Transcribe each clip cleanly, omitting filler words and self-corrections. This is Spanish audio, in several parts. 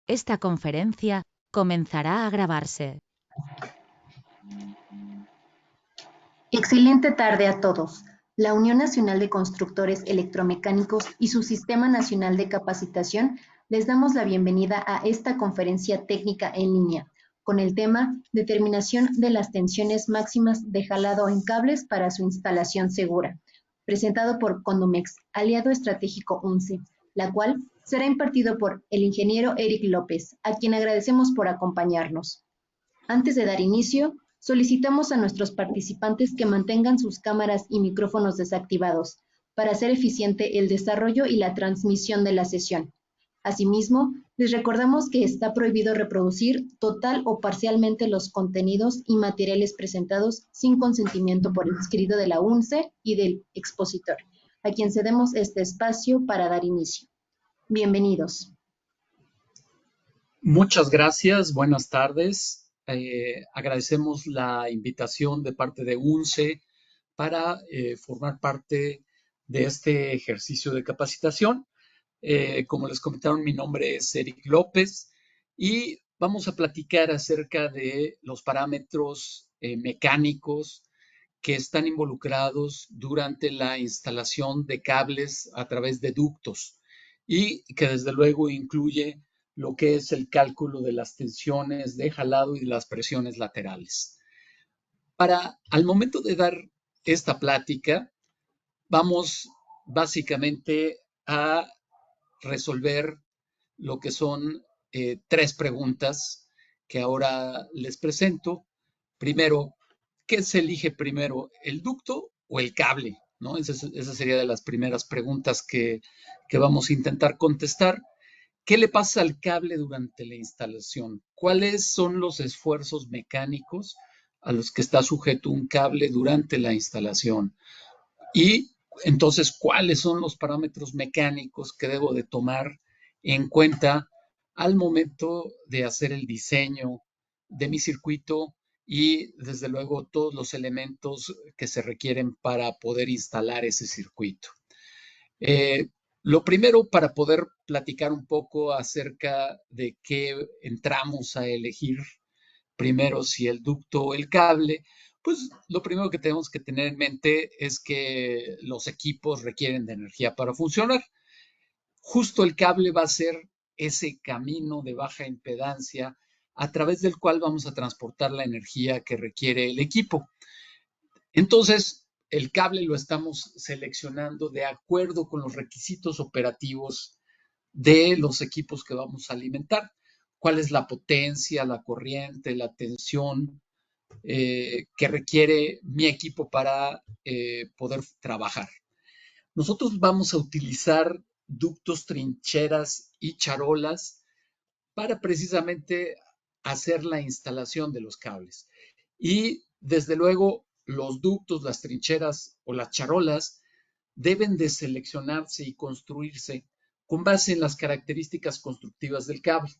Esta conferencia comenzará a grabarse. Excelente tarde a todos. La Unión Nacional de Constructores Electromecánicos y su Sistema Nacional de Capacitación les damos la bienvenida a esta conferencia técnica en línea con el tema Determinación de las tensiones máximas de jalado en cables para su instalación segura, presentado por Condomex, aliado estratégico UNCE, la cual será impartido por el ingeniero Eric López, a quien agradecemos por acompañarnos. Antes de dar inicio, solicitamos a nuestros participantes que mantengan sus cámaras y micrófonos desactivados para hacer eficiente el desarrollo y la transmisión de la sesión. Asimismo, les recordamos que está prohibido reproducir total o parcialmente los contenidos y materiales presentados sin consentimiento por escrito de la UNCE y del expositor, a quien cedemos este espacio para dar inicio. Bienvenidos. Muchas gracias, buenas tardes. Agradecemos la invitación de parte de UNCE para formar parte de este ejercicio de capacitación. Como les comentaron, mi nombre es Eric López y vamos a platicar acerca de los parámetros mecánicos que están involucrados durante la instalación de cables a través de ductos y que desde luego incluye lo que es el cálculo de las tensiones de jalado y de las presiones laterales. Al momento de dar esta plática, vamos básicamente a resolver lo que son tres preguntas que ahora les presento. Primero, ¿qué se elige primero, el ducto o el cable? ¿No? Esa sería de las primeras preguntas que vamos a intentar contestar. ¿Qué le pasa al cable durante la instalación? ¿Cuáles son los esfuerzos mecánicos a los que está sujeto un cable durante la instalación? Y entonces, ¿cuáles son los parámetros mecánicos que debo de tomar en cuenta al momento de hacer el diseño de mi circuito y, desde luego, todos los elementos que se requieren para poder instalar ese circuito? Lo primero, para poder platicar un poco acerca de qué entramos a elegir primero, si el ducto o el cable, pues lo primero que tenemos que tener en mente es que los equipos requieren de energía para funcionar. Justo el cable va a ser ese camino de baja impedancia a través del cual vamos a transportar la energía que requiere el equipo. Entonces, el cable lo estamos seleccionando de acuerdo con los requisitos operativos de los equipos que vamos a alimentar. ¿Cuál es la potencia, la corriente, la tensión que requiere mi equipo para poder trabajar? Nosotros vamos a utilizar ductos, trincheras y charolas para precisamente hacer la instalación de los cables. Y desde luego los ductos, las trincheras o las charolas deben de seleccionarse y construirse con base en las características constructivas del cable.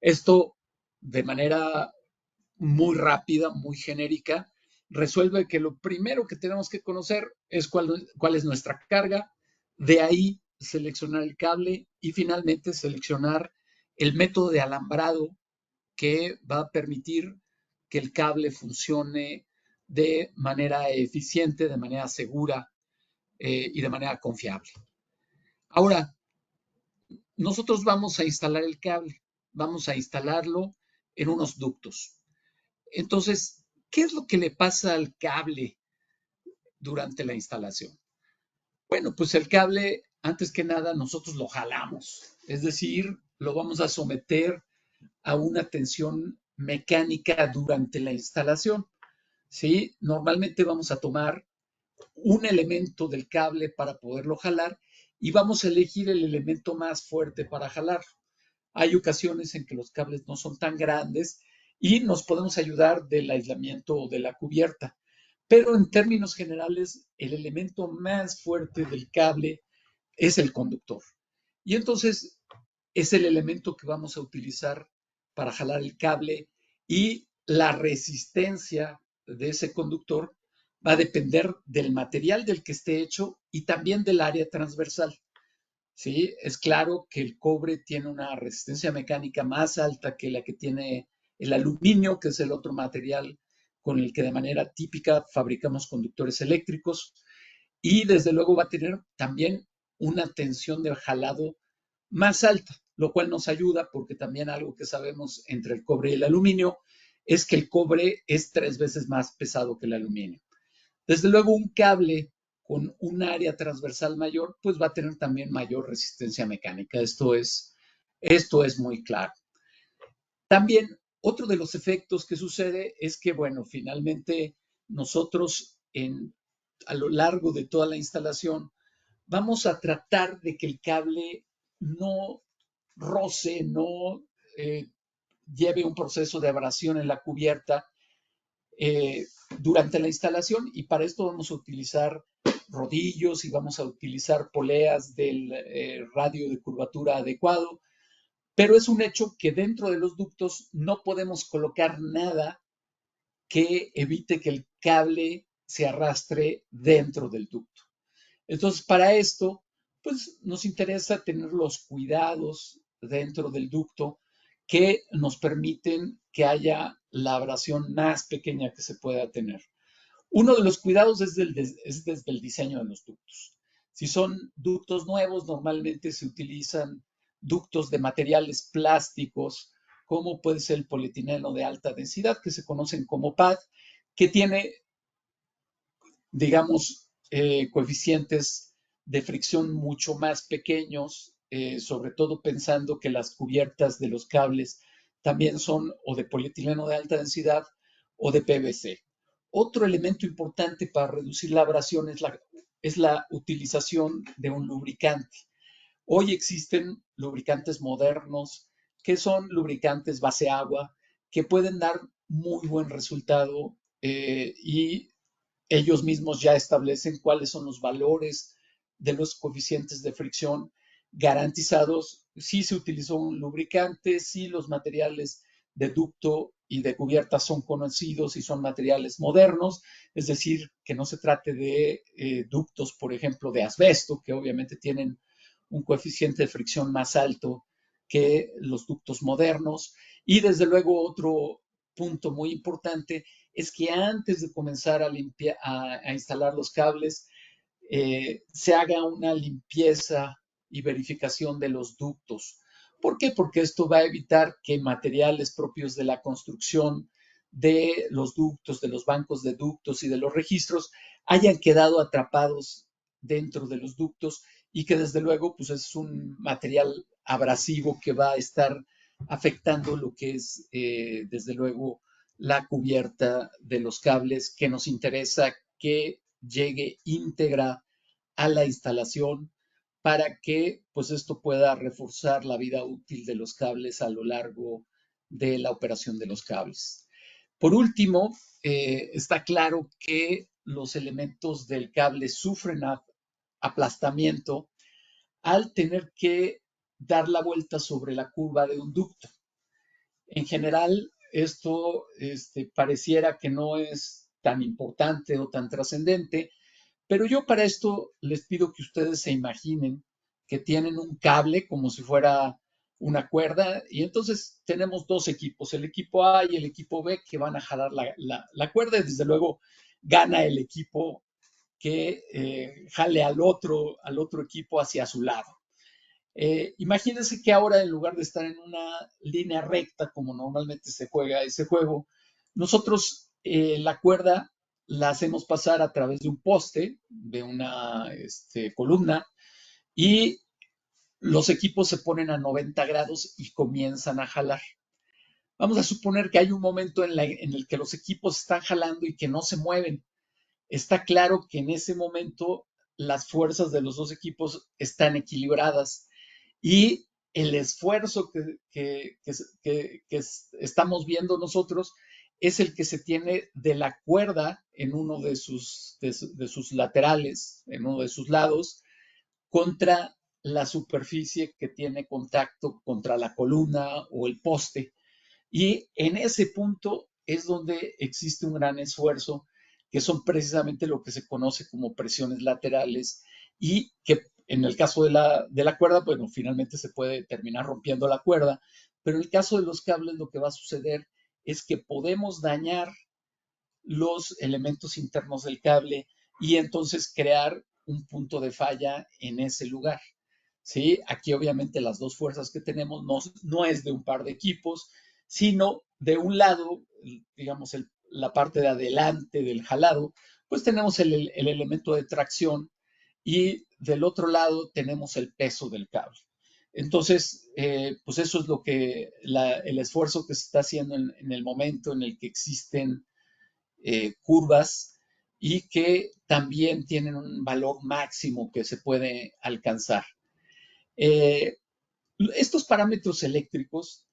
Esto de manera muy rápida, muy genérica, resuelve que lo primero que tenemos que conocer es cuál es nuestra carga, de ahí seleccionar el cable y finalmente seleccionar el método de alambrado que va a permitir que el cable funcione de manera eficiente, de manera segura y de manera confiable. Ahora, nosotros vamos a instalar el cable, vamos a instalarlo en unos ductos. Entonces, ¿qué es lo que le pasa al cable durante la instalación? Bueno, pues el cable, antes que nada, nosotros lo jalamos, es decir, lo vamos a someter a una tensión mecánica durante la instalación. ¿Sí? Normalmente vamos a tomar un elemento del cable para poderlo jalar y vamos a elegir el elemento más fuerte para jalar. Hay ocasiones en que los cables no son tan grandes y nos podemos ayudar del aislamiento o de la cubierta. Pero en términos generales, el elemento más fuerte del cable es el conductor. Y entonces es el elemento que vamos a utilizar para jalar el cable y la resistencia de ese conductor va a depender del material del que esté hecho y también del área transversal. ¿sí? Es claro que el cobre tiene una resistencia mecánica más alta que la que tiene el aluminio, que es el otro material con el que de manera típica fabricamos conductores eléctricos, y desde luego va a tener también una tensión de jalado más alta, lo cual nos ayuda porque también algo que sabemos entre el cobre y el aluminio es que el cobre es 3 veces más pesado que el aluminio. Desde luego, un cable con un área transversal mayor, pues va a tener también mayor resistencia mecánica. Esto es muy claro. También otro de los efectos que sucede es que, bueno, finalmente nosotros a lo largo de toda la instalación vamos a tratar de que el cable no roce, no lleve un proceso de abrasión en la cubierta eh, durante la instalación, y para esto vamos a utilizar rodillos y vamos a utilizar poleas del radio de curvatura adecuado, pero es un hecho que dentro de los ductos no podemos colocar nada que evite que el cable se arrastre dentro del ducto. Entonces, para esto, pues nos interesa tener los cuidados dentro del ducto que nos permiten que haya la abrasión más pequeña que se pueda tener. Uno de los cuidados es desde el diseño de los ductos. Si son ductos nuevos, normalmente se utilizan ductos de materiales plásticos, como puede ser el polietileno de alta densidad, que se conocen como PAD, que tiene, digamos, coeficientes de fricción mucho más pequeños, sobre todo pensando que las cubiertas de los cables también son o de polietileno de alta densidad o de PVC. Otro elemento importante para reducir la abrasión es la utilización de un lubricante. Hoy existen lubricantes modernos que son lubricantes base agua que pueden dar muy buen resultado y ellos mismos ya establecen cuáles son los valores de los coeficientes de fricción garantizados si se utilizó un lubricante, si los materiales de ducto y de cubierta son conocidos y son materiales modernos, es decir, que no se trate de ductos, por ejemplo, de asbesto, que obviamente tienen un coeficiente de fricción más alto que los ductos modernos. Y desde luego otro punto muy importante es que antes de comenzar a instalar los cables, se haga una limpieza y verificación de los ductos. ¿Por qué? Porque esto va a evitar que materiales propios de la construcción de los ductos, de los bancos de ductos y de los registros hayan quedado atrapados dentro de los ductos y que desde luego pues es un material abrasivo que va a estar afectando lo que es desde luego la cubierta de los cables, que nos interesa que llegue íntegra a la instalación para que pues esto pueda reforzar la vida útil de los cables a lo largo de la operación de los cables. Por último, está claro que los elementos del cable sufren aplastamiento al tener que dar la vuelta sobre la curva de un ducto. En general, esto pareciera que no es tan importante o tan trascendente, pero yo para esto les pido que ustedes se imaginen que tienen un cable como si fuera una cuerda y entonces tenemos dos equipos, el equipo A y el equipo B, que van a jalar la cuerda y desde luego gana el equipo que jale al otro equipo hacia su lado. Imagínense que ahora en lugar de estar en una línea recta como normalmente se juega ese juego, nosotros la cuerda la hacemos pasar a través de un poste, de una columna, y los equipos se ponen a 90 grados y comienzan a jalar. Vamos a suponer que hay un momento en el que los equipos están jalando y que no se mueven. Está claro que en ese momento las fuerzas de los dos equipos están equilibradas y el esfuerzo que estamos viendo nosotros es el que se tiene de la cuerda en uno de sus laterales, en uno de sus lados, contra la superficie que tiene contacto contra la columna o el poste. Y en ese punto es donde existe un gran esfuerzo, que son precisamente lo que se conoce como presiones laterales y que En el caso de la cuerda, bueno, finalmente se puede terminar rompiendo la cuerda, pero en el caso de los cables lo que va a suceder es que podemos dañar los elementos internos del cable y entonces crear un punto de falla en ese lugar. ¿Sí? Aquí obviamente las dos fuerzas que tenemos no es de un par de equipos, sino de un lado, digamos, la parte de adelante del jalado, pues tenemos el elemento de tracción y del otro lado tenemos el peso del cable. Entonces, pues eso es lo que el esfuerzo que se está haciendo en el momento en el que existen curvas y que también tienen un valor máximo que se puede alcanzar. Eh, estos parámetros eléctricos,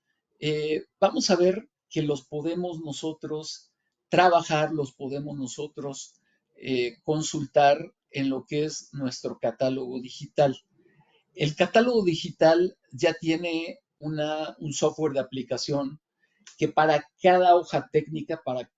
vamos a ver que los podemos nosotros trabajar, los podemos nosotros consultar en lo que es nuestro catálogo digital. El catálogo digital ya tiene un software de aplicación que para cada hoja técnica, para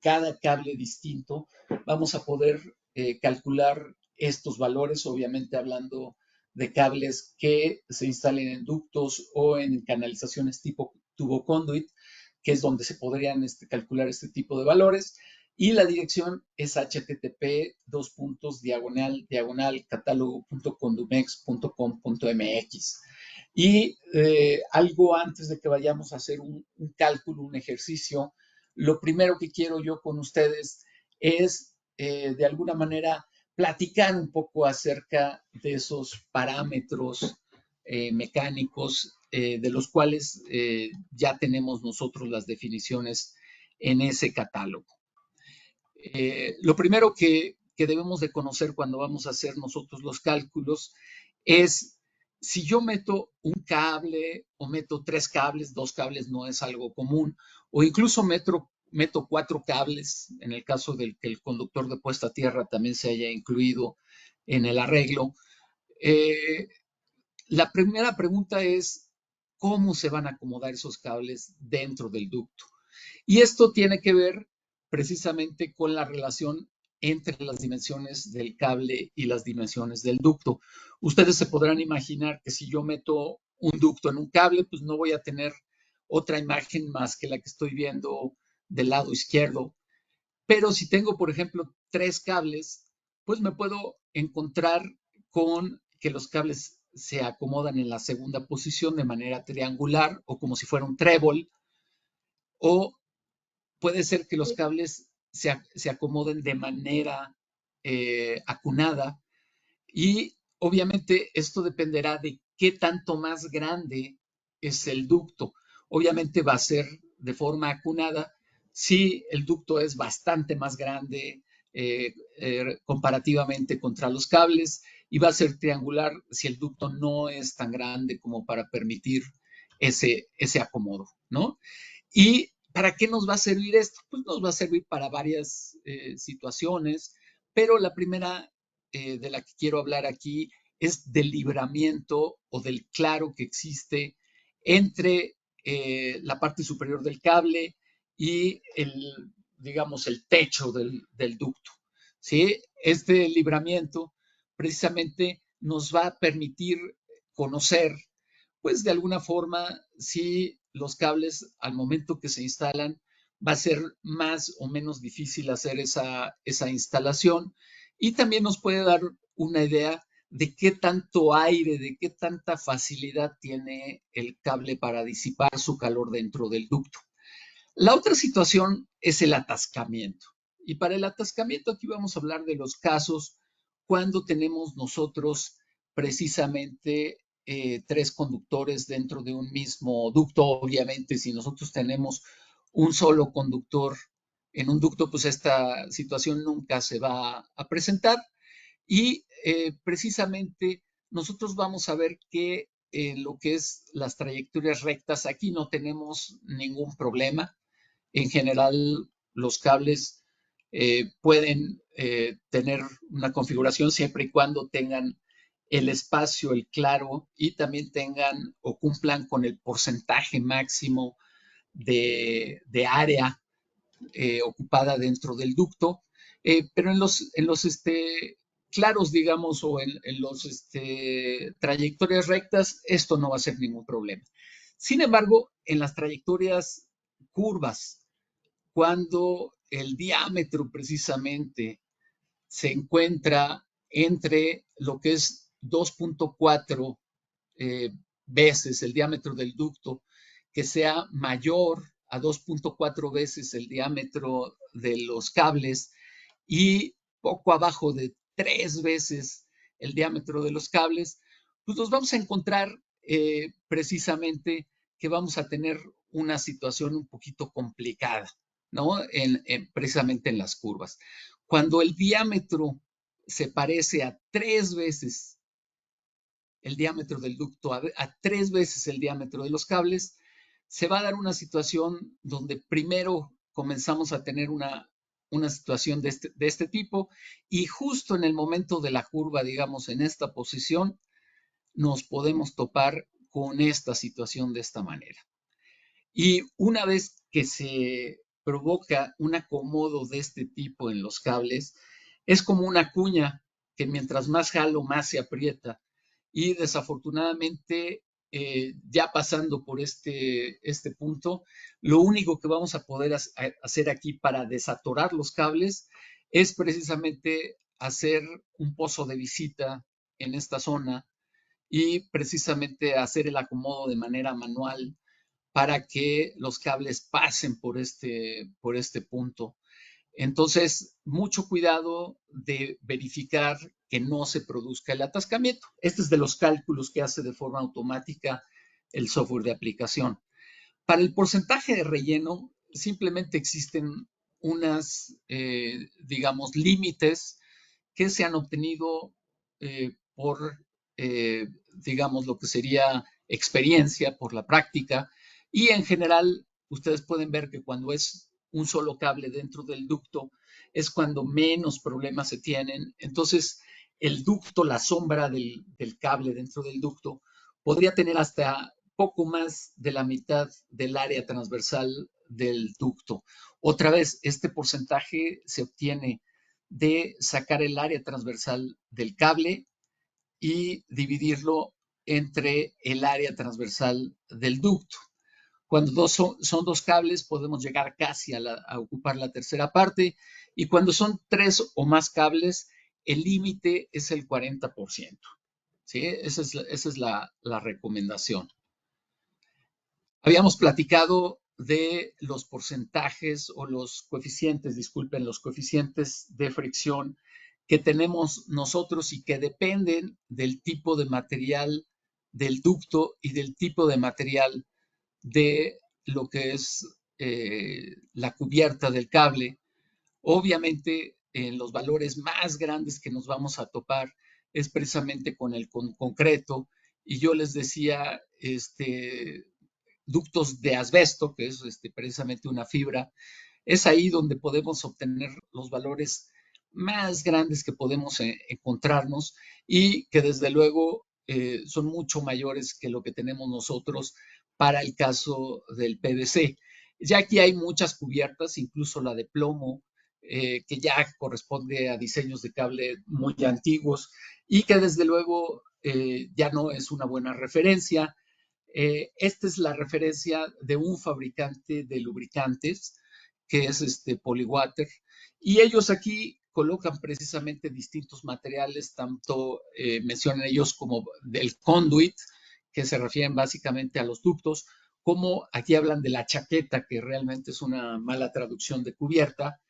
cada cable distinto, vamos a poder calcular estos valores, obviamente hablando de cables que se instalen en ductos o en canalizaciones tipo tubo conduit, que es donde se podrían calcular este tipo de valores. Y la dirección es http://catálogo.condumex.com.mx. Y algo antes de que vayamos a hacer un cálculo, un ejercicio, lo primero que quiero yo con ustedes es, de alguna manera, platicar un poco acerca de esos parámetros mecánicos de los cuales ya tenemos nosotros las definiciones en ese catálogo. Lo primero que debemos de conocer cuando vamos a hacer nosotros los cálculos es si yo meto un cable o meto 3 cables, 2 cables no es algo común, o incluso meto 4 cables, en el caso del que el conductor de puesta a tierra también se haya incluido en el arreglo. La primera pregunta es, ¿cómo se van a acomodar esos cables dentro del ducto? Y esto tiene que ver precisamente con la relación entre las dimensiones del cable y las dimensiones del ducto. Ustedes se podrán imaginar que si yo meto un ducto en un cable, pues no voy a tener otra imagen más que la que estoy viendo del lado izquierdo. Pero si tengo, por ejemplo, 3 cables, pues me puedo encontrar con que los cables se acomodan en la segunda posición de manera triangular o como si fuera un trébol, o puede ser que los cables se acomoden de manera acunada y obviamente esto dependerá de qué tanto más grande es el ducto. Obviamente va a ser de forma acunada si el ducto es bastante más grande comparativamente contra los cables y va a ser triangular si el ducto no es tan grande como para permitir ese acomodo, ¿no? ¿Y para qué nos va a servir esto? Pues nos va a servir para varias situaciones, pero la primera de la que quiero hablar aquí es del libramiento o del claro que existe entre la parte superior del cable y digamos, el techo del ducto. ¿Sí? Este libramiento precisamente nos va a permitir conocer, pues de alguna forma, si los cables al momento que se instalan va a ser más o menos difícil hacer esa instalación y también nos puede dar una idea de qué tanto aire, de qué tanta facilidad tiene el cable para disipar su calor dentro del ducto. La otra situación es el atascamiento. Y para el atascamiento aquí vamos a hablar de los casos cuando tenemos nosotros precisamente 3 conductores dentro de un mismo ducto. Obviamente, si nosotros tenemos un solo conductor en un ducto, pues esta situación nunca se va a presentar. Y precisamente nosotros vamos a ver que lo que es las trayectorias rectas, aquí no tenemos ningún problema. En general, los cables pueden tener una configuración siempre y cuando tengan el espacio, el claro, y también tengan o cumplan con el porcentaje máximo de área ocupada dentro del ducto. Pero en los claros, digamos, o en los trayectorias rectas, esto no va a ser ningún problema. Sin embargo, en las trayectorias curvas, cuando el diámetro precisamente se encuentra entre lo que es 2.4 veces el diámetro del ducto, que sea mayor a 2.4 veces el diámetro de los cables y poco abajo de 3 veces el diámetro de los cables, pues nos vamos a encontrar precisamente que vamos a tener una situación un poquito complicada, ¿no? Precisamente en las curvas. Cuando el diámetro se parece a 3 veces el diámetro del ducto, a 3 veces el diámetro de los cables, se va a dar una situación donde primero comenzamos a tener una situación de este tipo y justo en el momento de la curva, digamos, en esta posición, nos podemos topar con esta situación de esta manera. Y una vez que se provoca un acomodo de este tipo en los cables, es como una cuña que mientras más jalo, más se aprieta. Y desafortunadamente, ya pasando por este punto, lo único que vamos a poder hacer aquí para desatorar los cables es precisamente hacer un pozo de visita en esta zona y precisamente hacer el acomodo de manera manual para que los cables pasen por este punto. Entonces, mucho cuidado de verificar que no se produzca el atascamiento. Este es de los cálculos que hace de forma automática el software de aplicación. Para el porcentaje de relleno, simplemente existen unas, digamos, límites que se han obtenido por, digamos, lo que sería experiencia, por la práctica, y en general ustedes pueden ver que cuando es un solo cable dentro del ducto es cuando menos problemas se tienen. Entonces, el ducto, la sombra del cable dentro del ducto, podría tener hasta poco más de la mitad del área transversal del ducto. Otra vez, este porcentaje se obtiene de sacar el área transversal del cable y dividirlo entre el área transversal del ducto. Cuando son dos cables podemos llegar casi a ocupar la tercera parte y cuando son 3 o más cables el límite es el 40%. ¿Sí? Esa es la recomendación. Habíamos platicado de los porcentajes o los coeficientes, disculpen, los coeficientes de fricción que tenemos nosotros y que dependen del tipo de material del ducto y del tipo de material de lo que es la cubierta del cable. Obviamente, en los valores más grandes que nos vamos a topar es precisamente con el concreto. Y yo les decía, ductos de asbesto, que es precisamente una fibra, es ahí donde podemos obtener los valores más grandes que podemos encontrarnos y que desde luego son mucho mayores que lo que tenemos nosotros para el caso del PVC. Ya aquí hay muchas cubiertas, incluso la de plomo, que ya corresponde a diseños de cable muy antiguos y que desde luego ya no es una buena referencia. Esta es la referencia de un fabricante de lubricantes, que es Polywater, y ellos aquí colocan precisamente distintos materiales, tanto mencionan ellos como del conduit, que se refieren básicamente a los ductos, como aquí hablan de la chaqueta, que realmente es una mala traducción de cubierta,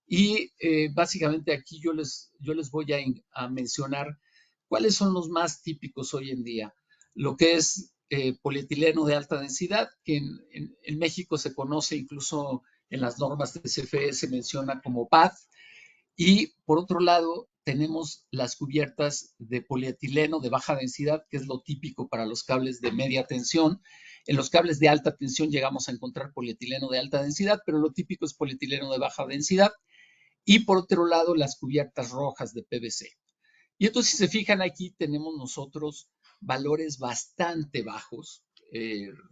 y básicamente aquí yo les voy a mencionar cuáles son los más típicos hoy en día. Lo que es polietileno de alta densidad, que en México se conoce incluso en las normas de CFE, se menciona como PAD. Y por otro lado, tenemos las cubiertas de polietileno de baja densidad, que es lo típico para los cables de media tensión. En los cables de alta tensión llegamos a encontrar polietileno de alta densidad, pero lo típico es polietileno de baja densidad. Y por otro lado, las cubiertas rojas de PVC. Y entonces, si se fijan aquí, tenemos nosotros valores bastante bajos.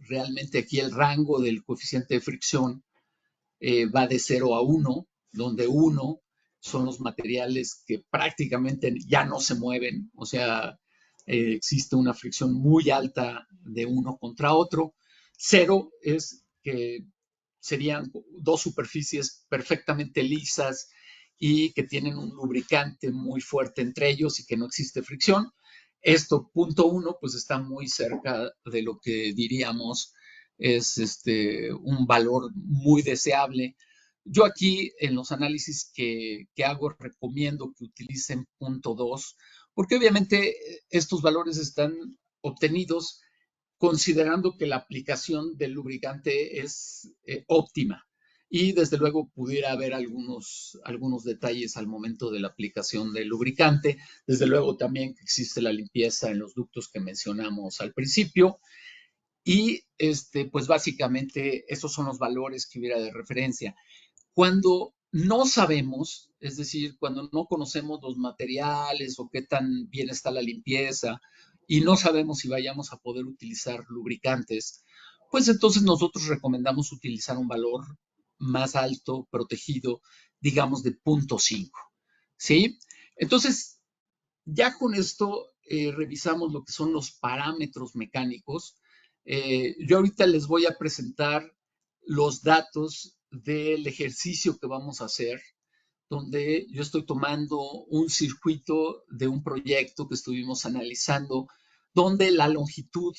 Realmente aquí el rango del coeficiente de fricción va de 0 a 1, donde 1 son los materiales que prácticamente ya no se mueven, o sea, existe una fricción muy alta de uno contra otro. Cero es que serían dos superficies perfectamente lisas y que tienen un lubricante muy fuerte entre ellos y que no existe fricción. Esto, punto uno, pues está muy cerca de lo que diríamos es un valor muy deseable. Yo aquí en los análisis que hago recomiendo que utilicen punto 2, porque obviamente estos valores están obtenidos considerando que la aplicación del lubricante es óptima. Y desde luego pudiera haber algunos detalles al momento de la aplicación del lubricante. Desde luego también que existe la limpieza en los ductos que mencionamos al principio. Y pues básicamente esos son los valores que hubiera de referencia. Cuando no sabemos, es decir, cuando no conocemos los materiales o qué tan bien está la limpieza y no sabemos si vayamos a poder utilizar lubricantes, pues entonces nosotros recomendamos utilizar un valor más alto, protegido, digamos de 0.5, ¿sí? Entonces, ya con esto revisamos lo que son los parámetros mecánicos. Yo ahorita les voy a presentar los datos del ejercicio que vamos a hacer, donde yo estoy tomando un circuito de un proyecto que estuvimos analizando, donde la longitud,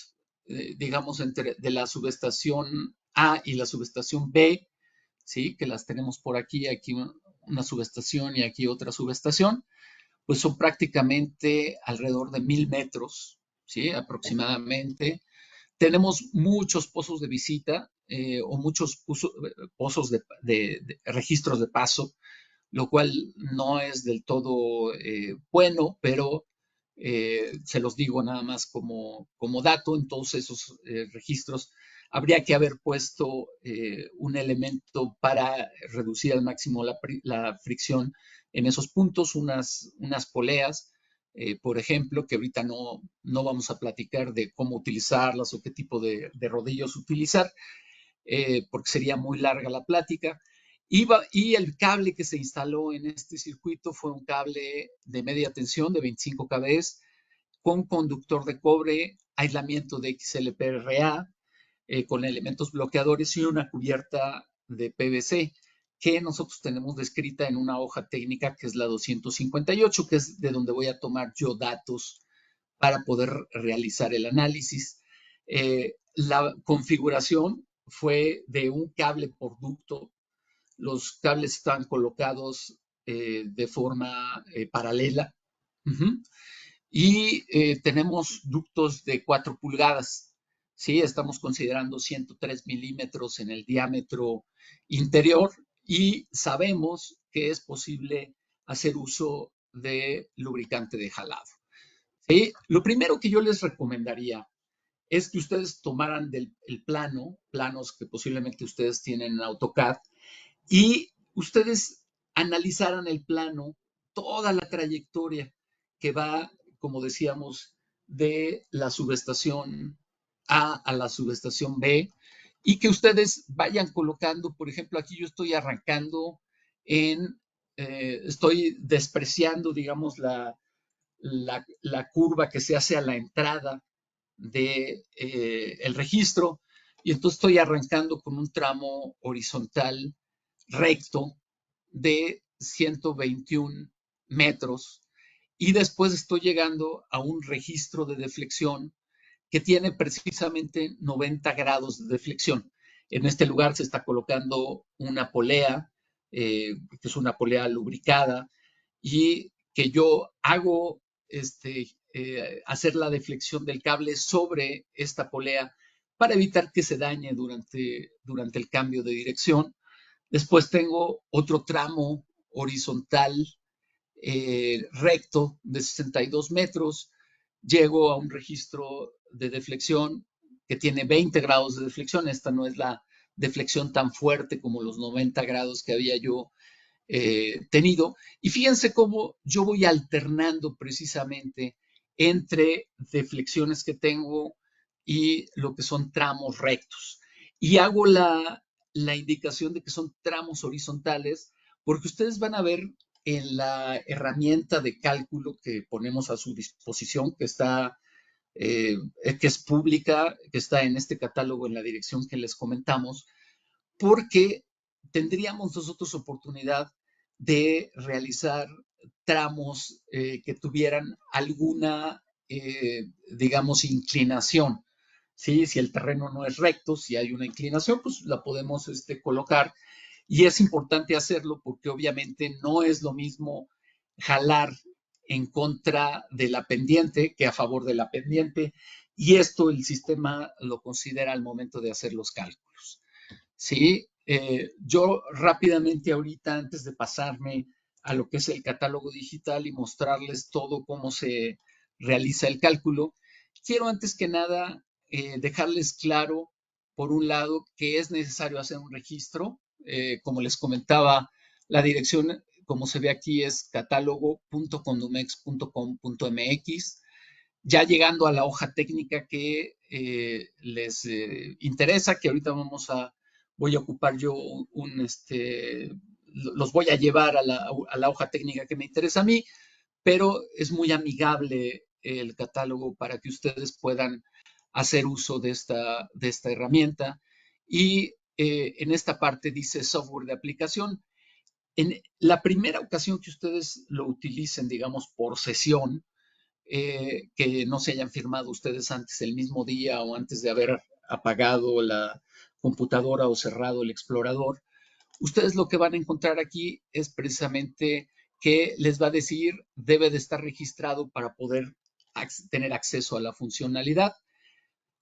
digamos, de la subestación A y la subestación B, ¿sí? Que las tenemos por aquí, aquí una subestación y aquí otra subestación, pues son prácticamente alrededor de 1000 metros, ¿sí? Aproximadamente. Tenemos muchos pozos de visita o muchos pozos de registros de paso, lo cual no es del todo bueno, pero se los digo nada más como dato. En todos esos registros habría que haber puesto un elemento para reducir al máximo la fricción en esos puntos, unas poleas, por ejemplo, que ahorita no vamos a platicar de cómo utilizarlas o qué tipo de rodillos utilizar, porque sería muy larga la plática. Y el cable que se instaló en este circuito fue un cable de media tensión de 25 kV con conductor de cobre, aislamiento de XLPRA, con elementos bloqueadores y una cubierta de PVC que nosotros tenemos descrita en una hoja técnica que es la 258, que es de donde voy a tomar yo datos para poder realizar el análisis. La configuración fue de un cable por ducto. Los cables están colocados de forma paralela. Y tenemos ductos de 4 pulgadas. ¿Sí? Estamos considerando 103 milímetros en el diámetro interior y sabemos que es posible hacer uso de lubricante de jalado. ¿Sí? Lo primero que yo les recomendaría es que ustedes tomaran el planos que posiblemente ustedes tienen en AutoCAD, y ustedes analizaran el plano, toda la trayectoria que va, como decíamos, de la subestación A la subestación B, y que ustedes vayan colocando, por ejemplo, aquí yo estoy arrancando estoy despreciando, digamos, la curva que se hace a la entrada de el registro, y entonces estoy arrancando con un tramo horizontal recto de 121 metros, y después estoy llegando a un registro de deflexión que tiene precisamente 90 grados de deflexión. En este lugar se está colocando una polea, que es una polea lubricada, y que yo hago hacer la deflexión del cable sobre esta polea para evitar que se dañe durante el cambio de dirección. Después tengo otro tramo horizontal recto de 62 metros. Llego a un registro de deflexión que tiene 20 grados de deflexión. Esta no es la deflexión tan fuerte como los 90 grados que había yo tenido. Y fíjense cómo yo voy alternando precisamente entre deflexiones que tengo y lo que son tramos rectos. Y hago la indicación de que son tramos horizontales, porque ustedes van a ver en la herramienta de cálculo que ponemos a su disposición, que está, que es pública, que está en este catálogo en la dirección que les comentamos, porque tendríamos nosotros oportunidad de realizar tramos que tuvieran alguna, digamos, inclinación. ¿Sí? Si el terreno no es recto, si hay una inclinación, pues la podemos colocar. Y es importante hacerlo porque obviamente no es lo mismo jalar en contra de la pendiente que a favor de la pendiente. Y esto el sistema lo considera al momento de hacer los cálculos. ¿Sí? Yo rápidamente ahorita, antes de pasarme a lo que es el catálogo digital y mostrarles todo cómo se realiza el cálculo, quiero antes que nada dejarles claro, por un lado, que es necesario hacer un registro. Como les comentaba, la dirección, como se ve aquí, es catálogo.condumex.com.mx. Ya llegando a la hoja técnica que les interesa, que ahorita voy a ocupar yo los voy a llevar a la hoja técnica que me interesa a mí, pero es muy amigable el catálogo para que ustedes puedan hacer uso de esta herramienta. Y en esta parte dice software de aplicación. En la primera ocasión que ustedes lo utilicen, digamos, por sesión, que no se hayan firmado ustedes antes el mismo día o antes de haber apagado la computadora o cerrado el explorador, ustedes lo que van a encontrar aquí es precisamente que les va a decir debe de estar registrado para poder tener acceso a la funcionalidad.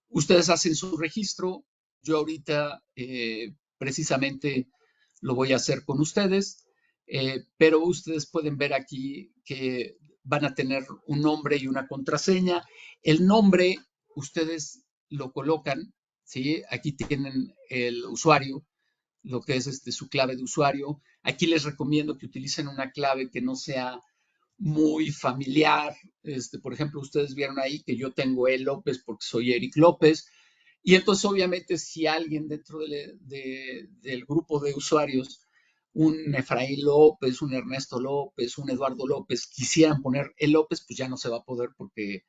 Ustedes hacen su registro. Yo ahorita precisamente lo voy a hacer con ustedes, pero ustedes pueden ver aquí que van a tener un nombre y una contraseña. El nombre ustedes lo colocan, ¿sí? Aquí tienen el usuario, lo que es su clave de usuario. Aquí les recomiendo que utilicen una clave que no sea muy familiar. Por ejemplo, ustedes vieron ahí que yo tengo E. López porque soy Eric López. Y entonces, obviamente, si alguien dentro del grupo de usuarios, un Efraín López, un Ernesto López, un Eduardo López, quisieran poner E. López, pues ya no se va a poder porque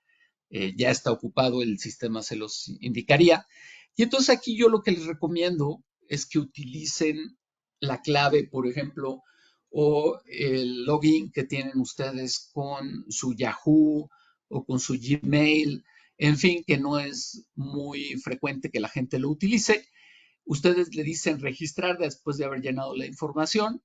ya está ocupado, el sistema se los indicaría. Y entonces aquí yo lo que les recomiendo es que utilicen la clave, por ejemplo, o el login que tienen ustedes con su Yahoo o con su Gmail, en fin, que no es muy frecuente que la gente lo utilice. Ustedes le dicen registrar después de haber llenado la información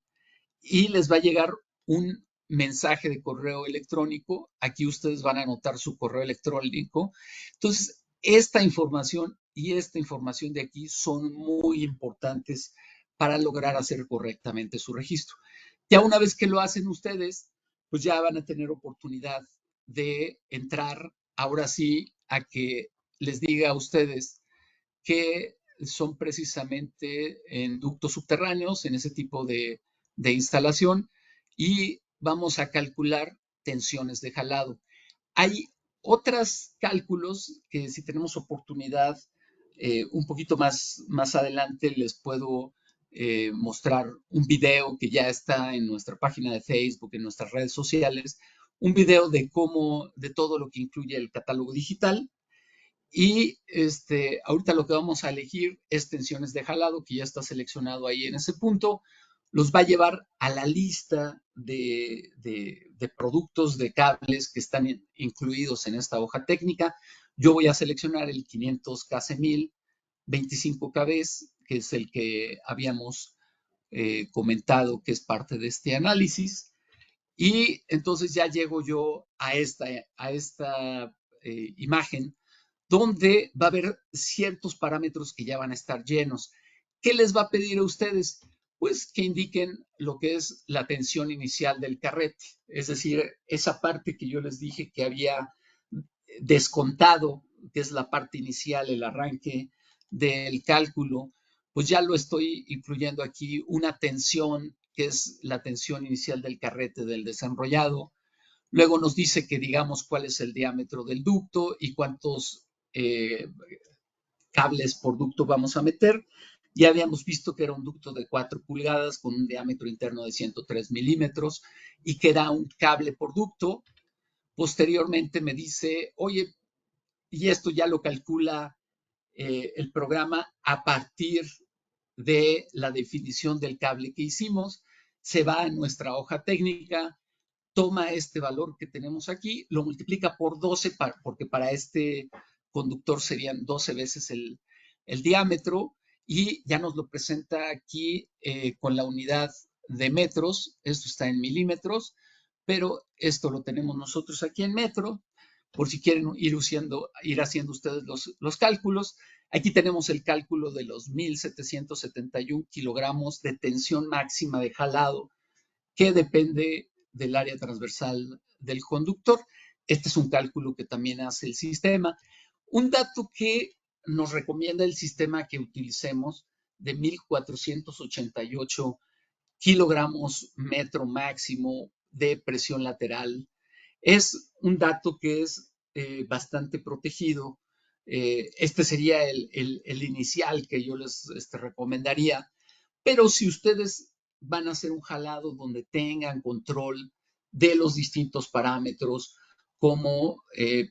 y les va a llegar un mensaje de correo electrónico. Aquí ustedes van a anotar su correo electrónico. Entonces, esta información y esta información de aquí son muy importantes para lograr hacer correctamente su registro. Ya una vez que lo hacen ustedes, pues ya van a tener oportunidad de entrar ahora sí a que les diga a ustedes que son precisamente en ductos subterráneos, en ese tipo de instalación, y vamos a calcular tensiones de jalado. Hay otros cálculos que si tenemos oportunidad un poquito más adelante les puedo mostrar un video que ya está en nuestra página de Facebook, en nuestras redes sociales, un video de todo lo que incluye el catálogo digital. Y ahorita lo que vamos a elegir es tensiones de jalado, que ya está seleccionado ahí en ese punto. Los va a llevar a la lista de productos de cables que están incluidos en esta hoja técnica. Yo voy a seleccionar el 500 KC1000 25 kb, que es el que habíamos comentado que es parte de este análisis. Y entonces ya llego yo a esta imagen donde va a haber ciertos parámetros que ya van a estar llenos. ¿Qué les va a pedir a ustedes? Pues que indiquen lo que es la tensión inicial del carrete, es decir, esa parte que yo les dije que había descontado, que es la parte inicial, el arranque del cálculo, pues ya lo estoy incluyendo aquí, una tensión que es la tensión inicial del carrete del desenrollado. Luego nos dice que digamos cuál es el diámetro del ducto y cuántos cables por ducto vamos a meter. Ya habíamos visto que era un ducto de 4 pulgadas con un diámetro interno de 103 milímetros y que era un cable por ducto. Posteriormente me dice, oye, y esto ya lo calcula el programa a partir de la definición del cable que hicimos, se va a nuestra hoja técnica, toma este valor que tenemos aquí, lo multiplica por 12, porque para este conductor serían 12 veces el diámetro, y ya nos lo presenta aquí con la unidad de metros. Esto está en milímetros, pero esto lo tenemos nosotros aquí en metro, por si quieren ir haciendo ustedes los cálculos. Aquí tenemos el cálculo de los 1.771 kilogramos de tensión máxima de jalado, que depende del área transversal del conductor. Este es un cálculo que también hace el sistema. Un dato que nos recomienda el sistema que utilicemos de 1.488 kilogramos metro máximo de presión lateral. Es un dato que es bastante protegido. Este sería el inicial que yo les recomendaría. Pero si ustedes van a hacer un jalado donde tengan control de los distintos parámetros, como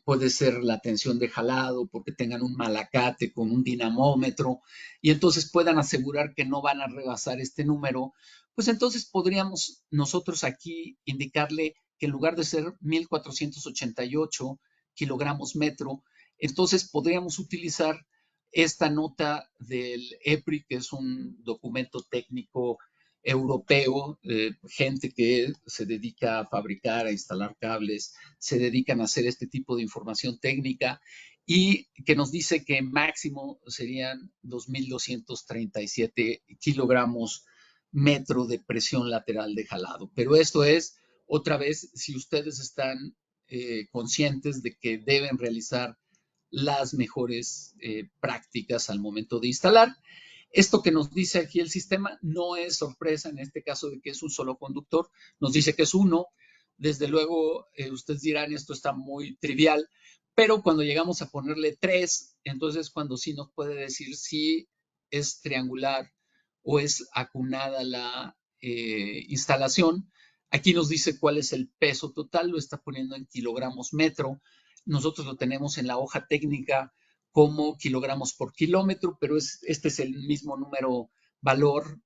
puede ser la tensión de jalado, porque tengan un malacate con un dinamómetro, y entonces puedan asegurar que no van a rebasar este número, pues entonces podríamos nosotros aquí indicarle que en lugar de ser 1.488 kilogramos metro, entonces podríamos utilizar esta nota del EPRI, que es un documento técnico europeo, gente que se dedica a fabricar, a instalar cables, se dedican a hacer este tipo de información técnica, y que nos dice que máximo serían 2.237 kilogramos metro de presión lateral de jalado. Pero esto es, otra vez, si ustedes están conscientes de que deben realizar las mejores prácticas al momento de instalar. Esto que nos dice aquí el sistema no es sorpresa en este caso de que es un solo conductor, nos dice que es uno. Desde luego, ustedes dirán, esto está muy trivial, pero cuando llegamos a ponerle 3, entonces cuando sí nos puede decir si es triangular o es acunada la instalación. Aquí nos dice cuál es el peso total, lo está poniendo en kilogramos metro. Nosotros lo tenemos en la hoja técnica como kilogramos por kilómetro, pero este es el mismo número valor,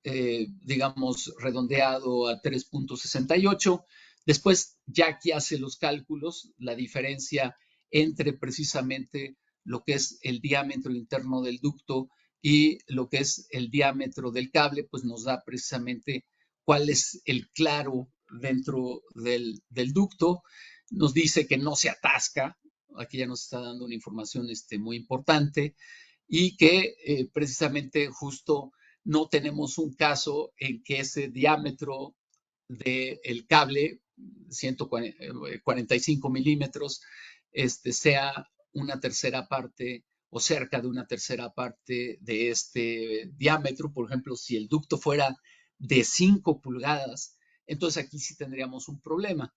digamos, redondeado a 3.68. Después, ya aquí hace los cálculos, la diferencia entre precisamente lo que es el diámetro interno del ducto y lo que es el diámetro del cable, pues nos da precisamente cuál es el claro dentro del ducto. Nos dice que no se atasca, aquí ya nos está dando una información muy importante, y que precisamente justo no tenemos un caso en que ese diámetro del cable, 145 milímetros, sea una tercera parte o cerca de una tercera parte de este diámetro. Por ejemplo, si el ducto fuera de 5 pulgadas, entonces aquí sí tendríamos un problema,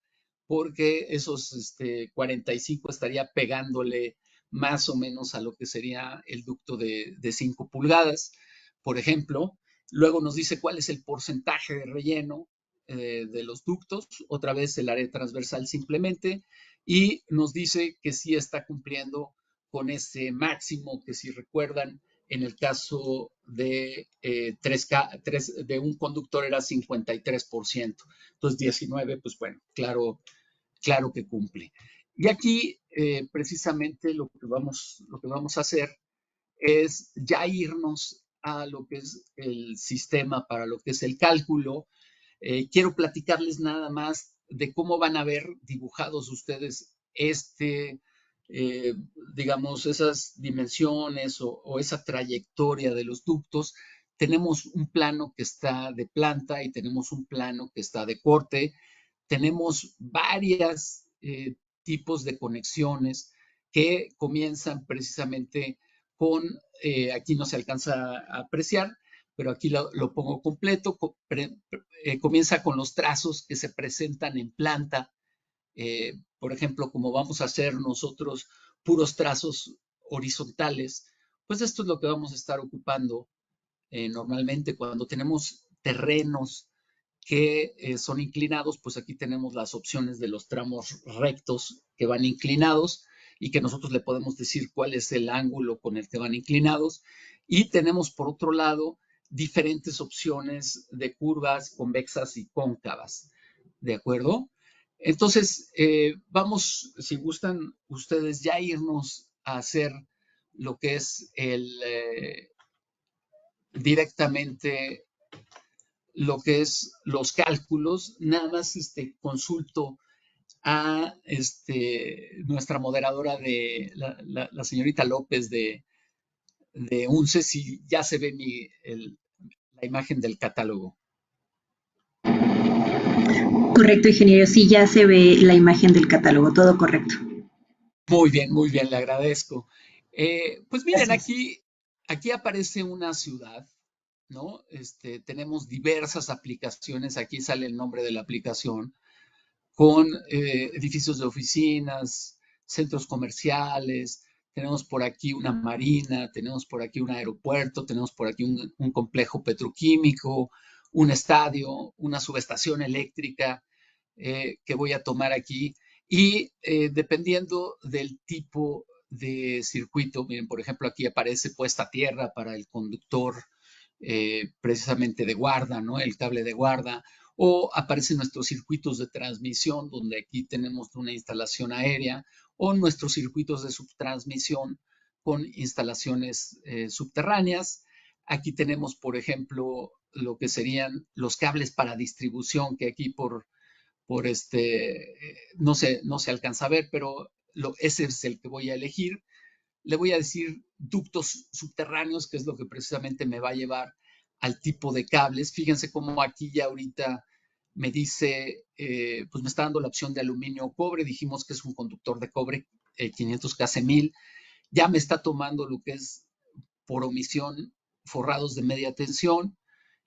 porque esos 45 estaría pegándole más o menos a lo que sería el ducto de 5 pulgadas, por ejemplo. Luego nos dice cuál es el porcentaje de relleno de los ductos, otra vez el área transversal simplemente, y nos dice que sí está cumpliendo con ese máximo que, si recuerdan, en el caso de, de un conductor era 53%. Entonces 19, pues bueno, claro que cumple. Y aquí precisamente lo que vamos a hacer es ya irnos a lo que es el sistema para lo que es el cálculo. Quiero platicarles nada más de cómo van a ver dibujados ustedes digamos, esas dimensiones o esa trayectoria de los ductos. Tenemos un plano que está de planta y tenemos un plano que está de corte. Tenemos varios tipos de conexiones que comienzan precisamente con, aquí no se alcanza a apreciar, pero aquí lo pongo completo, comienza con los trazos que se presentan en planta. Por ejemplo, como vamos a hacer nosotros puros trazos horizontales, pues esto es lo que vamos a estar ocupando Normalmente cuando tenemos terrenos que son inclinados, pues aquí tenemos las opciones de los tramos rectos que van inclinados y que nosotros le podemos decir cuál es el ángulo con el que van inclinados. Y tenemos por otro lado diferentes opciones de curvas convexas y cóncavas. ¿De acuerdo? Entonces, vamos, si gustan ustedes, ya irnos a hacer lo que es directamente lo que es los cálculos. Nada más consulto a nuestra moderadora de la señorita López de UNCE si ya se ve la imagen del catálogo. Correcto, ingeniero. Sí, ya se ve la imagen del catálogo, todo correcto. Muy bien, le agradezco. Pues miren, aquí aparece una ciudad, ¿no? Tenemos diversas aplicaciones, aquí sale el nombre de la aplicación, con edificios de oficinas, centros comerciales, tenemos por aquí una marina, tenemos por aquí un aeropuerto, tenemos por aquí un complejo petroquímico, un estadio, una subestación eléctrica que voy a tomar aquí. Y dependiendo del tipo de circuito, miren, por ejemplo, aquí aparece puesta a tierra para el conductor precisamente de guarda, ¿no? El cable de guarda, o aparecen nuestros circuitos de transmisión, donde aquí tenemos una instalación aérea, o nuestros circuitos de subtransmisión con instalaciones subterráneas. Aquí tenemos, por ejemplo, lo que serían los cables para distribución, que aquí no se alcanza a ver, pero ese es el que voy a elegir. Le voy a decir ductos subterráneos, que es lo que precisamente me va a llevar al tipo de cables. Fíjense cómo aquí ya ahorita me dice, pues me está dando la opción de aluminio o cobre. Dijimos que es un conductor de cobre 500KC1000. Ya me está tomando lo que es por omisión forrados de media tensión.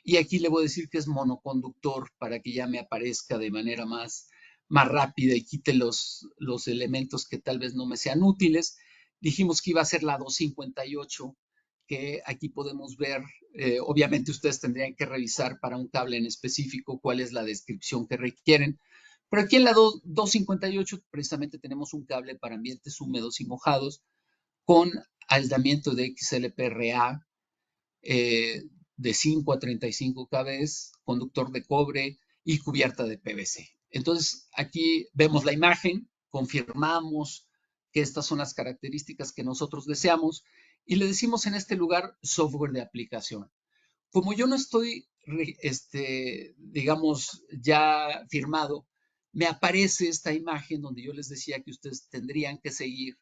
Y aquí le voy a decir que es monoconductor para que ya me aparezca de manera más rápida y quite los elementos que tal vez no me sean útiles. Dijimos que iba a ser la 258, que aquí podemos ver, obviamente ustedes tendrían que revisar para un cable en específico cuál es la descripción que requieren. Pero aquí en la 258 precisamente tenemos un cable para ambientes húmedos y mojados con aislamiento de XLPRA de 5 a 35 kb, conductor de cobre y cubierta de PVC. Entonces, aquí vemos la imagen, confirmamos que estas son las características que nosotros deseamos y le decimos en este lugar software de aplicación. Como yo no estoy, digamos, ya firmado, me aparece esta imagen donde yo les decía que ustedes tendrían que seguir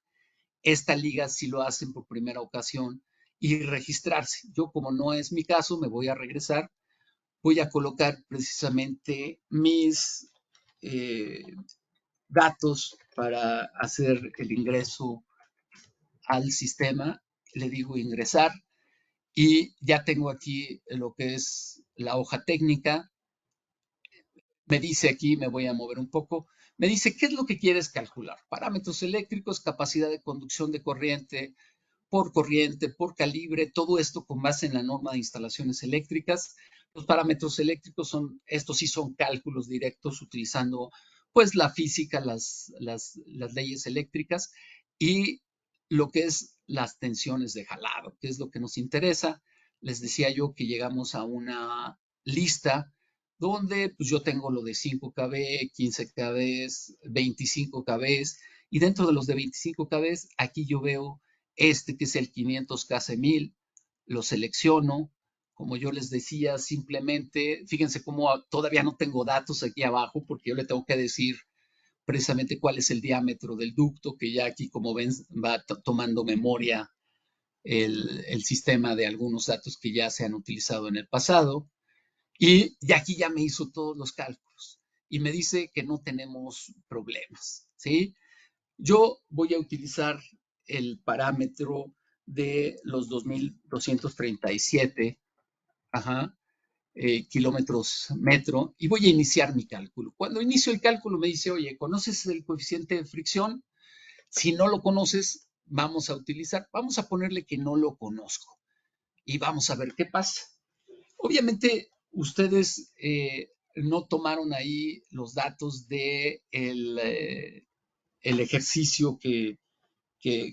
esta liga si lo hacen por primera ocasión y registrarse. Yo, como no es mi caso, me voy a regresar, voy a colocar precisamente mis datos para hacer el ingreso al sistema. Le digo ingresar y ya tengo aquí lo que es la hoja técnica. Me dice aquí, me voy a mover un poco, me dice, ¿qué es lo que quieres calcular? Parámetros eléctricos, capacidad de conducción de corriente, por calibre, todo esto con base en la norma de instalaciones eléctricas. Los parámetros eléctricos estos sí son cálculos directos utilizando pues la física, las leyes eléctricas y lo que es las tensiones de jalado, que es lo que nos interesa. Les decía yo que llegamos a una lista donde pues yo tengo lo de 5 kb, 15 kb, 25 kb y dentro de los de 25 kb aquí yo veo que es el 500KC1000, lo selecciono. Como yo les decía, simplemente, fíjense cómo todavía no tengo datos aquí abajo porque yo le tengo que decir precisamente cuál es el diámetro del ducto, que ya aquí, como ven, va tomando memoria el sistema de algunos datos que ya se han utilizado en el pasado. Y aquí ya me hizo todos los cálculos y me dice que no tenemos problemas, ¿sí? Yo voy a utilizar el parámetro de los 2237 kilómetros metro y voy a iniciar mi cálculo. Cuando inicio el cálculo me dice, oye, ¿conoces el coeficiente de fricción? Si no lo conoces, vamos a ponerle que no lo conozco y vamos a ver qué pasa. Obviamente, ustedes no tomaron ahí los datos de el ejercicio que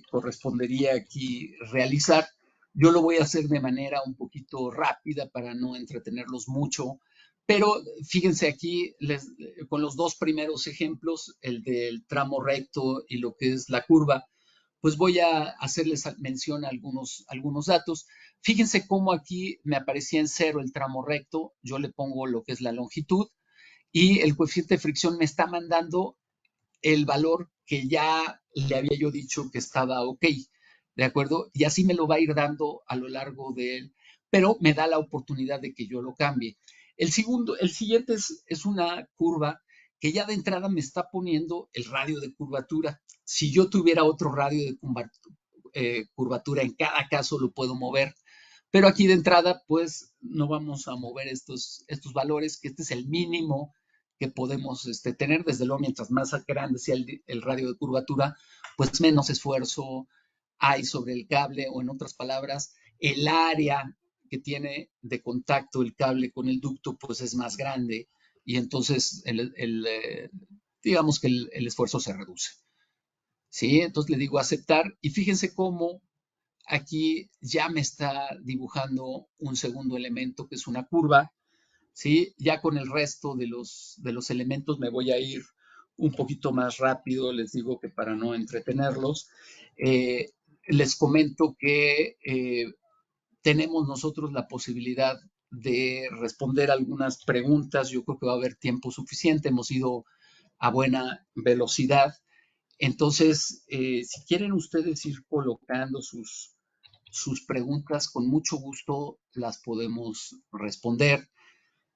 correspondería aquí realizar. Yo lo voy a hacer de manera un poquito rápida para no entretenerlos mucho, pero fíjense aquí con los dos primeros ejemplos, el del tramo recto y lo que es la curva, pues voy a hacerles mención a algunos datos. Fíjense cómo aquí me aparecía en cero el tramo recto, yo le pongo lo que es la longitud y el coeficiente de fricción me está mandando el valor que ya le había yo dicho que estaba ok, ¿de acuerdo? Y así me lo va a ir dando a lo largo de él, pero me da la oportunidad de que yo lo cambie. El siguiente es una curva que ya de entrada me está poniendo el radio de curvatura. Si yo tuviera otro radio de curvatura, en cada caso lo puedo mover, pero aquí de entrada, pues no vamos a mover estos valores, que este es el mínimo que podemos tener. Desde luego, mientras más grande sea el radio de curvatura, pues menos esfuerzo hay sobre el cable, o en otras palabras, el área que tiene de contacto el cable con el ducto, pues es más grande y entonces digamos que el esfuerzo se reduce. ¿Sí? Entonces le digo aceptar y fíjense cómo aquí ya me está dibujando un segundo elemento que es una curva, ¿sí? Ya con el resto de los elementos me voy a ir un poquito más rápido, les digo que para no entretenerlos. Eh, Les comento que tenemos nosotros la posibilidad de responder algunas preguntas, yo creo que va a haber tiempo suficiente, hemos ido a buena velocidad. Entonces, si quieren ustedes ir colocando sus preguntas, con mucho gusto las podemos responder.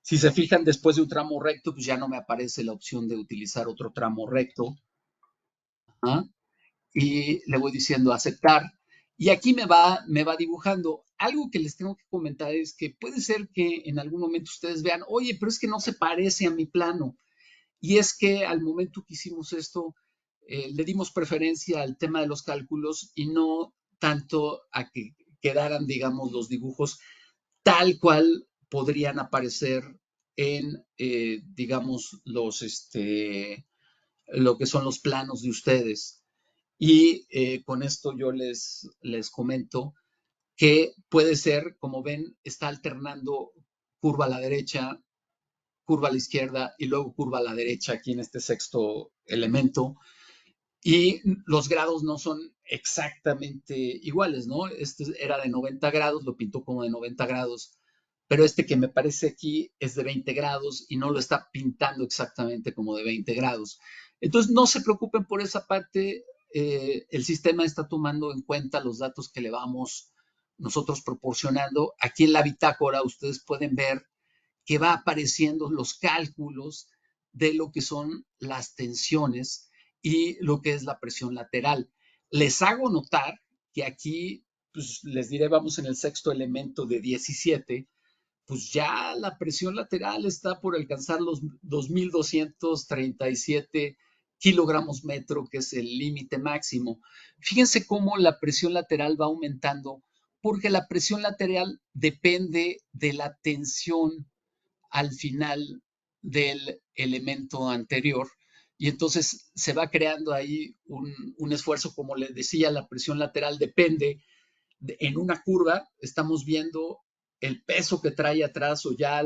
Si se fijan, después de un tramo recto, pues ya no me aparece la opción de utilizar otro tramo recto. ¿Ah? Y le voy diciendo aceptar. Y aquí me va dibujando. Algo que les tengo que comentar es que puede ser que en algún momento ustedes vean, oye, pero es que no se parece a mi plano. Y es que al momento que hicimos esto, le dimos preferencia al tema de los cálculos y no tanto a que quedaran, digamos, los dibujos tal cual podrían aparecer en, digamos, lo que son los planos de ustedes. Y con esto yo les comento que puede ser, como ven, está alternando curva a la derecha, curva a la izquierda y luego curva a la derecha aquí en este sexto elemento. Y los grados no son exactamente iguales, ¿no? Este era de 90 grados, lo pintó como de 90 grados, pero este que me parece aquí es de 20 grados y no lo está pintando exactamente como de 20 grados. Entonces, no se preocupen por esa parte, el sistema está tomando en cuenta los datos que le vamos nosotros proporcionando. Aquí en la bitácora ustedes pueden ver que va apareciendo los cálculos de lo que son las tensiones y lo que es la presión lateral. Les hago notar que aquí, pues les diré, vamos en el sexto elemento de 17, pues ya la presión lateral está por alcanzar los 2.237 kilogramos metro, que es el límite máximo. Fíjense cómo la presión lateral va aumentando, porque la presión lateral depende de la tensión al final del elemento anterior. Y entonces se va creando ahí un esfuerzo, como les decía, la presión lateral depende. En una curva estamos viendo el peso que trae atrás o ya,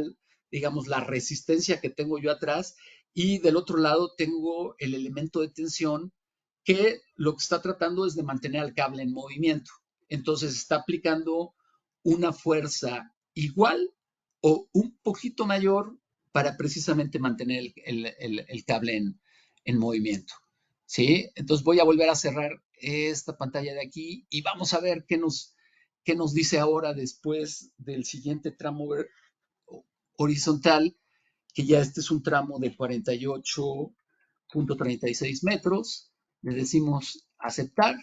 digamos, la resistencia que tengo yo atrás y del otro lado tengo el elemento de tensión que lo que está tratando es de mantener al cable en movimiento. Entonces está aplicando una fuerza igual o un poquito mayor para precisamente mantener el cable en movimiento. ¿Sí? Entonces voy a volver a cerrar esta pantalla de aquí y vamos a ver qué nos dice ahora después del siguiente tramo horizontal, que ya este es un tramo de 48.36 metros. Le decimos aceptar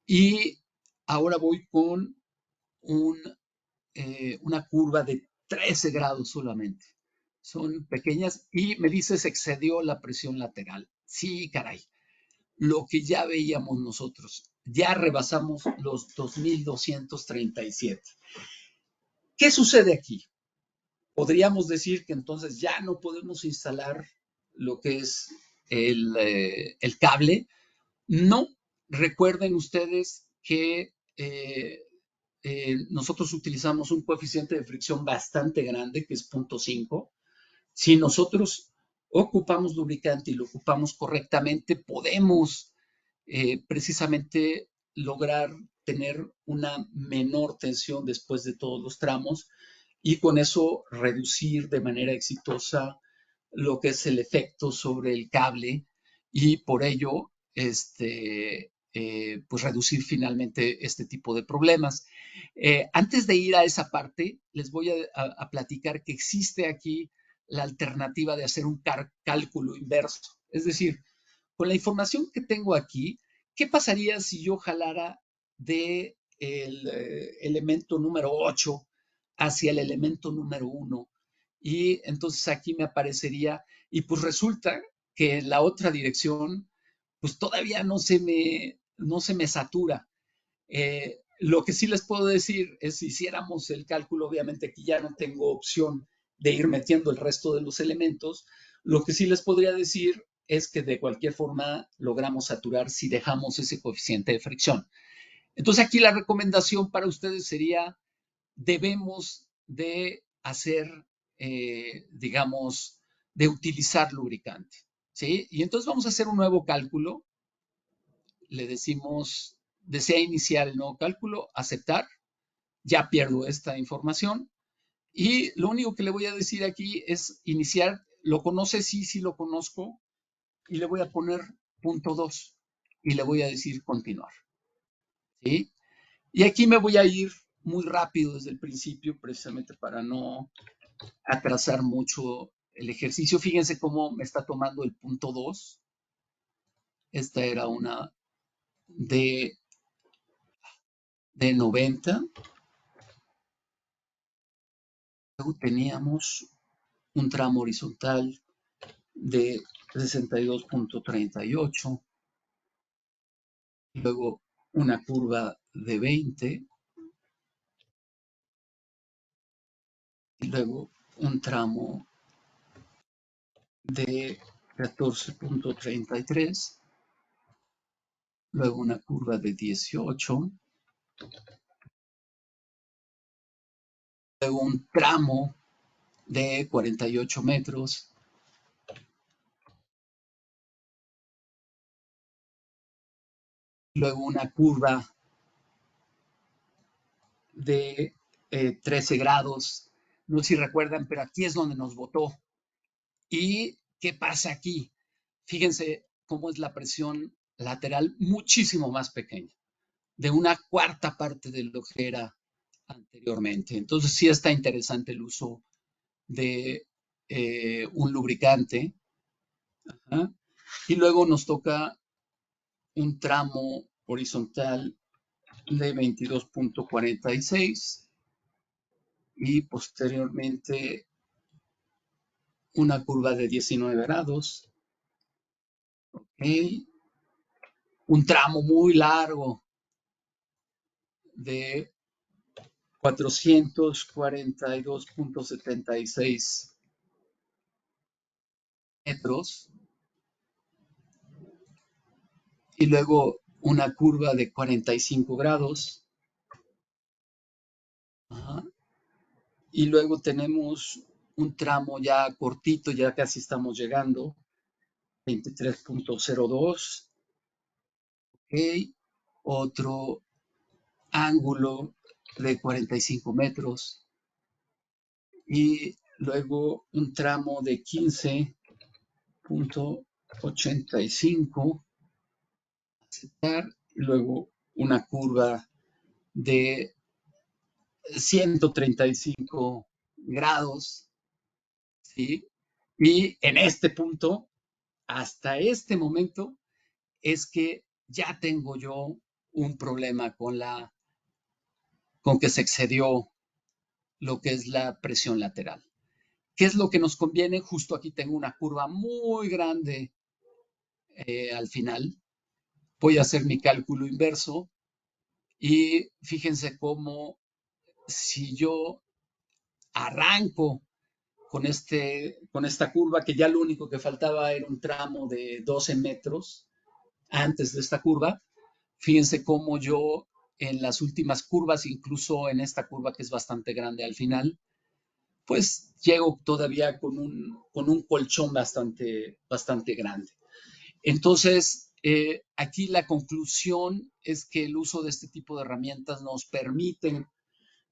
y ahora voy con una curva de 13 grados solamente. Son pequeñas y me dice se excedió la presión lateral. Sí, caray, lo que ya veíamos nosotros. Ya rebasamos los 2.237. ¿Qué sucede aquí? podríamos decir que entonces ya no podemos instalar lo que es el cable. No, recuerden ustedes que nosotros utilizamos un coeficiente de fricción bastante grande, que es 0.5. Si nosotros ocupamos lubricante y lo ocupamos correctamente, podemos precisamente lograr tener una menor tensión después de todos los tramos y con eso reducir de manera exitosa lo que es el efecto sobre el cable y por ello pues reducir finalmente este tipo de problemas. Antes de ir a esa parte, les voy a platicar que existe aquí la alternativa de hacer un cálculo inverso. Es decir, con la información que tengo aquí, ¿qué pasaría si yo jalara de el elemento número 8 hacia el elemento número 1? Y entonces aquí me aparecería, y pues resulta que la otra dirección, pues todavía no se me satura. Lo que sí les puedo decir es, si hiciéramos el cálculo, obviamente aquí ya no tengo opción de ir metiendo el resto de los elementos. Lo que sí les podría decir es que de cualquier forma logramos saturar si dejamos ese coeficiente de fricción. Entonces aquí la recomendación para ustedes sería, debemos de hacer, digamos, de utilizar lubricante, ¿sí? Y entonces vamos a hacer un nuevo cálculo. Le decimos, desea iniciar el nuevo cálculo, aceptar, ya pierdo esta información y lo único que le voy a decir aquí es iniciar. ¿Lo conoce? Sí, sí lo conozco, y le voy a poner punto 2 y le voy a decir continuar, ¿sí? Y aquí me voy a ir muy rápido desde el principio, precisamente para no atrasar mucho el ejercicio. Fíjense cómo me está tomando el punto 2. Esta era una de 90. Luego teníamos un tramo horizontal de 62.38, luego una curva de 20 y luego un tramo de 14.33, luego una curva de 18, luego un tramo de 48 metros, luego una curva de 13 grados. No sé si recuerdan, pero aquí es donde nos botó. ¿Y qué pasa aquí? Fíjense cómo es la presión lateral muchísimo más pequeña, de una cuarta parte de lo que era anteriormente. Entonces sí está interesante el uso de un lubricante. Ajá. Y luego nos toca un tramo horizontal de 22.46 y posteriormente una curva de 19 grados. Okay. Un tramo muy largo de 442.76 metros y luego una curva de 45 grados. Ajá. Y luego tenemos un tramo ya cortito, ya casi estamos llegando, 23.02. Okay. Otro ángulo de 45 metros y luego un tramo de 15.85, aceptar, y luego una curva de 135 grados, ¿sí? Y en este punto, hasta este momento, es que ya tengo yo un problema con que se excedió lo que es la presión lateral. ¿Qué es lo que nos conviene? Justo aquí tengo una curva muy grande al final. Voy a hacer mi cálculo inverso y fíjense cómo si yo arranco con esta curva, que ya lo único que faltaba era un tramo de 12 metros antes de esta curva. Fíjense cómo yo en las últimas curvas, incluso en esta curva que es bastante grande al final, pues llego todavía con un colchón bastante grande. Entonces, aquí la conclusión es que el uso de este tipo de herramientas nos permiten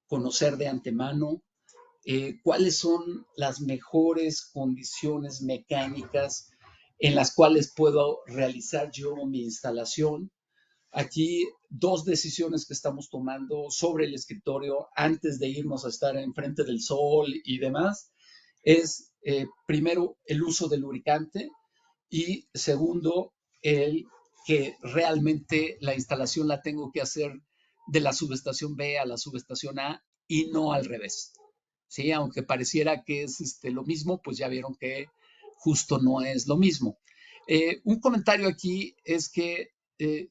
conocer de antemano cuáles son las mejores condiciones mecánicas en las cuales puedo realizar yo mi instalación. Aquí dos decisiones que estamos tomando sobre el escritorio antes de irnos a estar enfrente del sol y demás es primero el uso del lubricante y segundo el que realmente la instalación la tengo que hacer de la subestación B a la subestación A y no al revés. ¿Sí? Aunque pareciera que es lo mismo, pues ya vieron que justo no es lo mismo. Un comentario aquí es que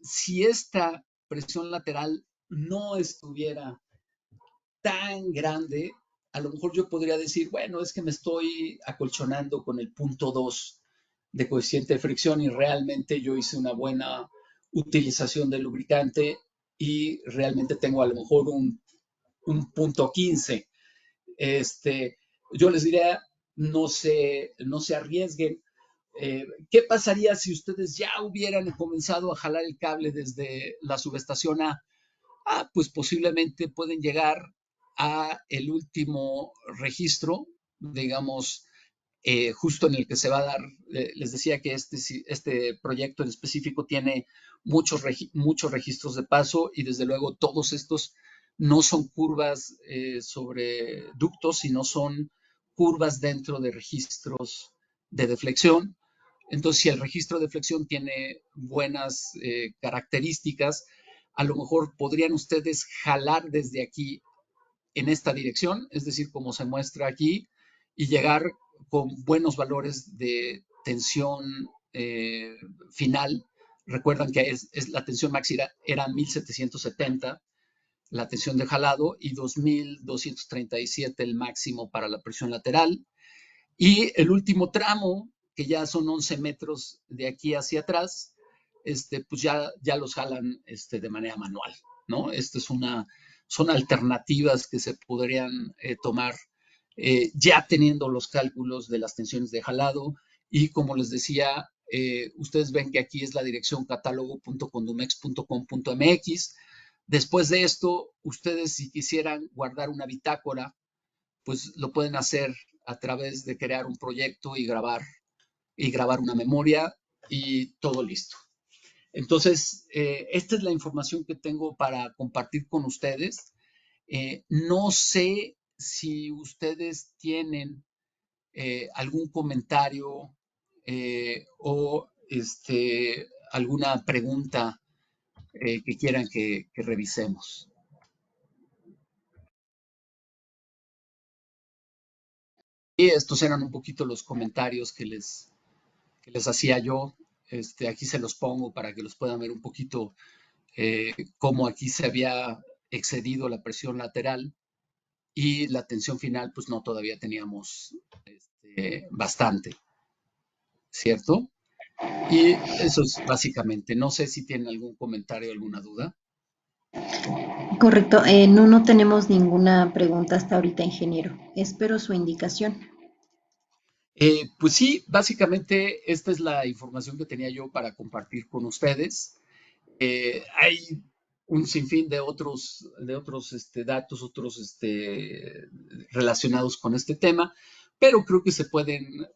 si esta presión lateral no estuviera tan grande, a lo mejor yo podría decir, bueno, es que me estoy acolchonando con el punto 2 de coeficiente de fricción y realmente yo hice una buena utilización del lubricante y realmente tengo a lo mejor un punto 15. Yo les diría, no se arriesguen. ¿Qué pasaría si ustedes ya hubieran comenzado a jalar el cable desde la subestación A? Pues posiblemente pueden llegar a el último registro, digamos, justo en el que se va a dar. Les decía que este proyecto en específico tiene muchos registros de paso y desde luego todos estos no son curvas sobre ductos, sino son curvas dentro de registros de deflexión. Entonces, si el registro de deflexión tiene buenas características, a lo mejor podrían ustedes jalar desde aquí en esta dirección, es decir, como se muestra aquí, y llegar con buenos valores de tensión final. Recuerdan que la tensión máxima era 1770, la tensión de jalado, y 2237 el máximo para la presión lateral. Y el último tramo, que ya son 11 metros de aquí hacia atrás, pues ya los jalan de manera manual, ¿no? Son alternativas que se podrían tomar ya teniendo los cálculos de las tensiones de jalado y como les decía, ustedes ven que aquí es la dirección catálogo.condumex.com.mx. Después de esto, ustedes si quisieran guardar una bitácora, pues lo pueden hacer a través de crear un proyecto y grabar una memoria y todo listo. Entonces, esta es la información que tengo para compartir con ustedes. No sé si ustedes tienen algún comentario o alguna pregunta que quieran que revisemos. Y estos eran un poquito los comentarios que les hacía yo. Aquí se los pongo para que los puedan ver un poquito cómo aquí se había excedido la presión lateral y la tensión final, pues no, todavía teníamos bastante, ¿cierto? Y eso es básicamente. No sé si tienen algún comentario, alguna duda. Correcto. No tenemos ninguna pregunta hasta ahorita, ingeniero. Espero su indicación. Pues sí, básicamente esta es la información que tenía yo para compartir con ustedes. Hay un sinfín de otros datos, relacionados con este tema, pero creo que se pueden,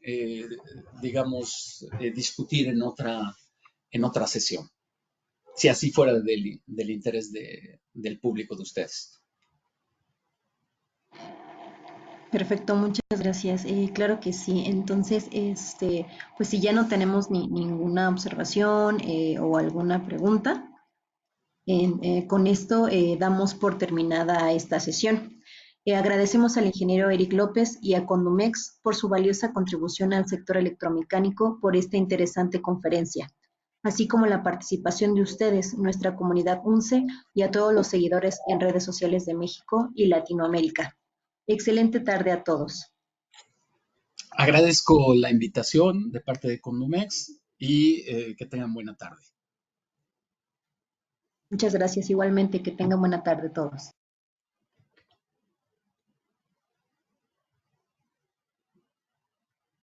digamos, discutir en otra sesión, si así fuera del interés del público de ustedes. Perfecto, muchas gracias. Claro que sí. Entonces, pues si ya no tenemos ninguna observación o alguna pregunta, con esto damos por terminada esta sesión. Agradecemos al ingeniero Eric López y a Condumex por su valiosa contribución al sector electromecánico por esta interesante conferencia, así como la participación de ustedes, nuestra comunidad UNCE y a todos los seguidores en redes sociales de México y Latinoamérica. Excelente tarde a todos. Agradezco la invitación de parte de Condumex y que tengan buena tarde. Muchas gracias igualmente, que tengan buena tarde todos.